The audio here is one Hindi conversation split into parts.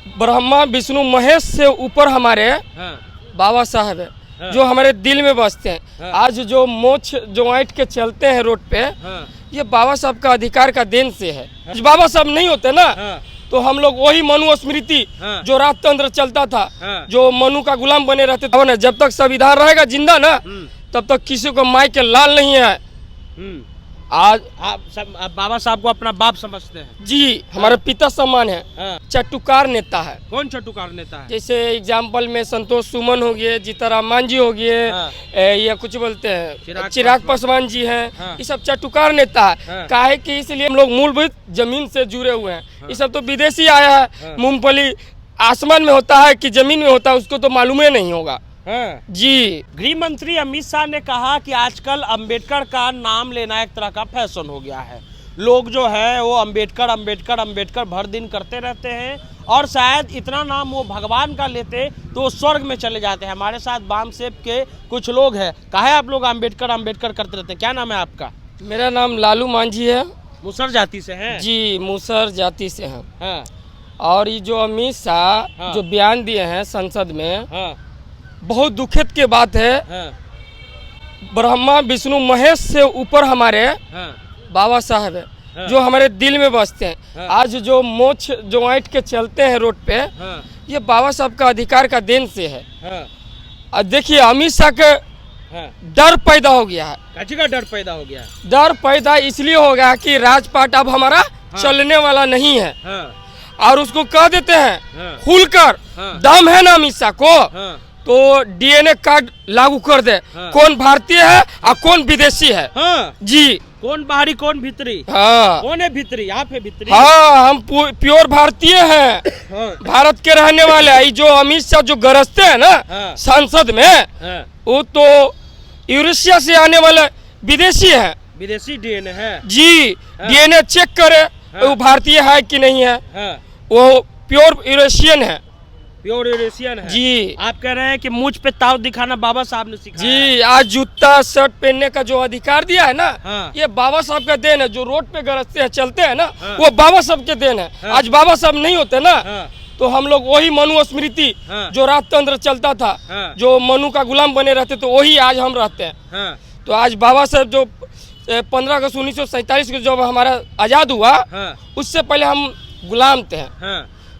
ब्रह्मा विष्णु महेश से ऊपर हमारे बाबा साहब है, जो हमारे दिल में बसते हैं। आज जो मोछ जो ऐंठ के चलते हैं रोड पे, ये बाबा साहब का अधिकार का देन से है। बाबा साहब नहीं होते ना तो हम लोग वही मनु स्मृति जो राजतंत्र चलता था, जो मनु का गुलाम बने रहते थे। जब तक संविधान रहेगा जिंदा ना, तब तक किसी को माई के लाल नहीं है। आज आप बाबा साहब को अपना बाप समझते हैं? जी, हमारे पिता समान है। चटुकार नेता है। कौन चटुकार नेता है? जैसे एग्जाम्पल में संतोष सुमन हो गए, जीताराम मांझी हो गए, या कुछ बोलते हैं चिराग पासवान जी हैं। ये सब चटुकार नेता है। काहे कि इसलिए हम लोग मूलभूत जमीन से जुड़े हुए हैं। ये सब तो विदेशी आया है। मूंगफली आसमान में होता है कि जमीन में होता है, उसको तो मालूम ही नहीं होगा। जी, गृह मंत्री अमित शाह ने कहा कि आजकल अंबेडकर का नाम लेना एक तरह का फैशन हो गया है। लोग जो है वो अंबेडकर अंबेडकर अंबेडकर भर दिन करते रहते हैं, और शायद इतना नाम वो भगवान का लेते तो वो स्वर्ग में चले जाते हैं। हमारे साथ बामसेप के कुछ लोग हैं। काहे आप लोग अंबेडकर अंबेडकर करते रहते हैं? क्या नाम है आपका? मेरा नाम लालू मांझी है। मुसर जाति से हैं? जी, मुसर जाति से हैं। और ये जो अमित शाह जो बयान दिए हैं संसद में, बहुत दुखद की बात है। ब्रह्मा विष्णु महेश से ऊपर हमारे बाबा साहब है, जो हमारे दिल में बसते हैं। आज जो मोछ जो ऐंठ के चलते हैं रोड पे, ये बाबा साहब का अधिकार का देन से है। और देखिए अमित शाह का डर पैदा हो गया है। किसी का डर पैदा हो गया है? डर पैदा इसलिए हो गया कि राजपाट अब हमारा चलने वाला नहीं है। और उसको कह देते हैं खुलकर, दम है ना अमित शाह को तो डीएनए कार्ड लागू कर दे। कौन भारतीय है और कौन विदेशी है। जी, कौन बाहरी कौन भीतरी? कौन है भीतरी? आप है भीतरी? हम प्योर भारतीय हैं। भारत के रहने वाले हैं। जो अमित शाह जो गरजते हैं ना संसद में, वो तो यूरेशिया से आने वाले विदेशी हैं। विदेशी डीएनए है? जी, डीएनए चेक करे वो भारतीय है कि नहीं है। वो प्योर यूरेशियन है। प्योर यूरेशियन है? जी। आप कह रहे हैं कि मुझ पे ताव दिखाना बाबा साहब ने सिखाया? जी, आज जूता शर्ट पहनने का जो अधिकार दिया है ना, ये बाबा साहब का देन है। जो रोड पे गरजते हैं चलते हैं ना, वो बाबा साहब के देन है। आज बाबा साहब नहीं होते ना तो हम लोग वही मनु स्मृति जो राजतंत्र चलता था, जो मनु का गुलाम बने रहते तो वही आज हम रहते हैं। तो आज बाबा साहब जो 15 अगस्त 1947 को जब हमारा आजाद हुआ, उससे पहले हम गुलाम थे।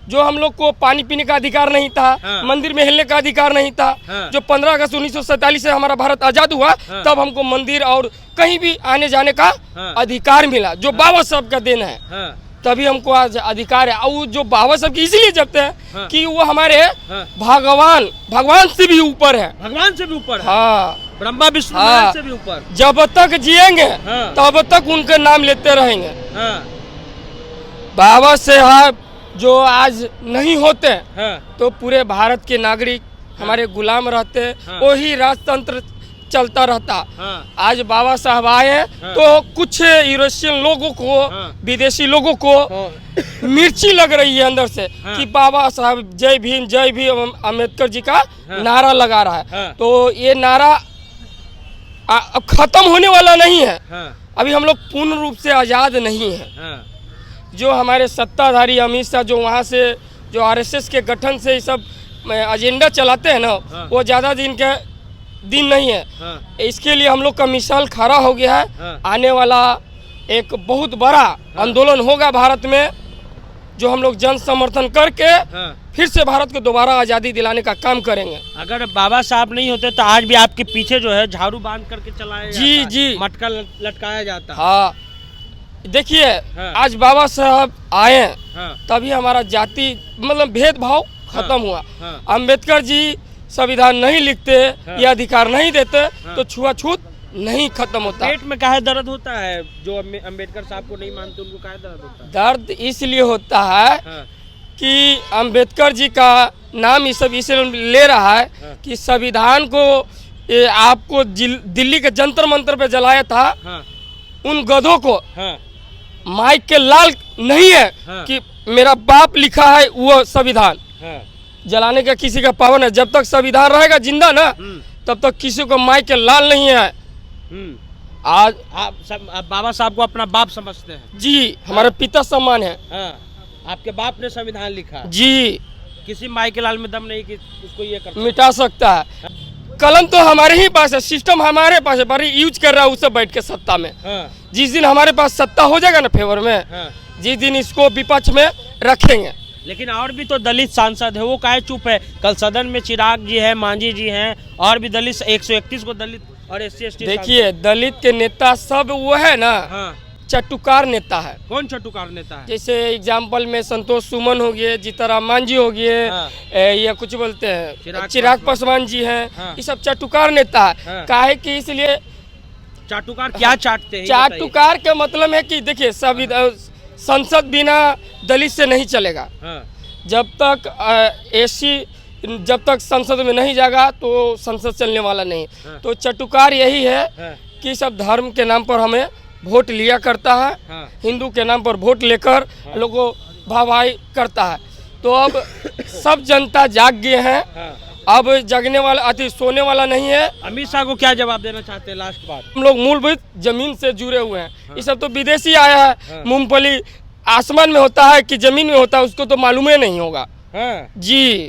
जो हम लोग को पानी पीने का अधिकार नहीं था, मंदिर में हिलने का अधिकार नहीं था। जो 15 अगस्त 1947 से हमारा भारत आजाद हुआ, तब हमको मंदिर और कहीं भी आने जाने का अधिकार मिला, जो बाबा साहब का देन है। तभी हमको आज अधिकार है। और जो बाबा साहब की इसलिए जपते हैं कि वो हमारे भगवान से भी ऊपर है। भगवान से भी ऊपर है? हाँ, ब्रह्मा विष्णु से भी ऊपर। जब तक जिएंगे तब तक उनका नाम लेते रहेंगे। बाबा साहब जो आज नहीं होते तो पूरे भारत के नागरिक हमारे गुलाम रहते, वही राजतंत्र चलता रहता। आज बाबा साहब आए हैं तो कुछ यूरोशियन लोगों को, विदेशी लोगों को मिर्ची लग रही है अंदर से कि बाबा साहब जय भीम अम्बेडकर जी का नारा लगा रहा है। तो ये नारा अब खत्म होने वाला नहीं है। अभी हम लोग पूर्ण रूप से आजाद नहीं है। जो हमारे सत्ताधारी अमित शाह जो वहाँ से जो आरएसएस के गठन से सब एजेंडा चलाते हैं ना, वो ज़्यादा दिन नहीं है। इसके लिए हम लोग का मिसाल खड़ा हो गया है। आने वाला एक बहुत बड़ा आंदोलन होगा भारत में, जो हम लोग जन समर्थन करके फिर से भारत को दोबारा आज़ादी दिलाने का काम करेंगे। अगर बाबा साहब नहीं होते तो आज भी आपके पीछे जो है झाड़ू बांध करके चलाया जाता, जी, मटका लटकाया जाता। हाँ, देखिए आज बाबा साहब आए तभी हमारा जाति मतलब भेदभाव खत्म हुआ। अंबेडकर जी संविधान नहीं लिखते, ये अधिकार नहीं देते तो छुआछूत नहीं खत्म होता। पेट में काहे दर्द होता है? जो अंबेडकर साहब को नहीं मानते उनको काहे दर्द होता है? दर्द इसलिए होता है कि अंबेडकर जी का नाम ये सब इसलिए ले रहा है कि संविधान को आपको दिल्ली के जंतर मंतर पे जलाया था। उन गधों को माइक के लाल नहीं है कि मेरा बाप लिखा है वो संविधान जलाने का किसी का पावन है। जब तक संविधान रहेगा जिंदा ना, तब तक किसी को माइक के लाल नहीं है। आज आप बाबा साहब को अपना बाप समझते हैं? जी, हमारे पिता समान है। आपके बाप ने संविधान लिखा, जी, किसी माई के लाल में दम नहीं कि उसको ये कर मिटा सकता है। कलम तो हमारे ही पास है, सिस्टम हमारे पास है, बड़ी यूज कर रहा है उससे बैठ के सत्ता में। जिस दिन हमारे पास सत्ता हो जाएगा ना फेवर में, जिस दिन इसको विपक्ष में रखेंगे। लेकिन और भी तो दलित सांसद है, वो काहे चुप है? कल सदन में चिराग जी है, मांझी जी हैं, और भी दलित 131 को दलित और SC ST। देखिए दलित के नेता सब वो है ना, चटुकार नेता है। कौन चटुकार नेता है? जैसे एग्जाम्पल में संतोष सुमन हो गए, जीताराम मांझी हो गए, या कुछ बोलते हैं चिराग पासवान जी हैं, ये सब चटुकार नेता है। काहे कि इसलिए चाटुकार क्या चाटते हैं? चाटुकार का मतलब है कि देखिए संसद बिना दलित से नहीं चलेगा। जब तक SC जब तक संसद में नहीं जाएगा तो संसद चलने वाला नहीं। तो चटुकार यही है कि सब धर्म के नाम पर हमें वोट लिया करता है, हिंदू के नाम पर वोट लेकर लोगों को भाई करता है। तो अब सब जनता जाग गए हैं, अब जगने वाला अति सोने वाला नहीं है। अमित शाह को क्या जवाब देना चाहते हैं? लास्ट बात, हम लोग मूलभूत जमीन से जुड़े हुए हैं। ये सब तो विदेशी आया है, मूंगफली आसमान में होता है कि जमीन में होता है उसको तो मालूम ही नहीं होगा। जी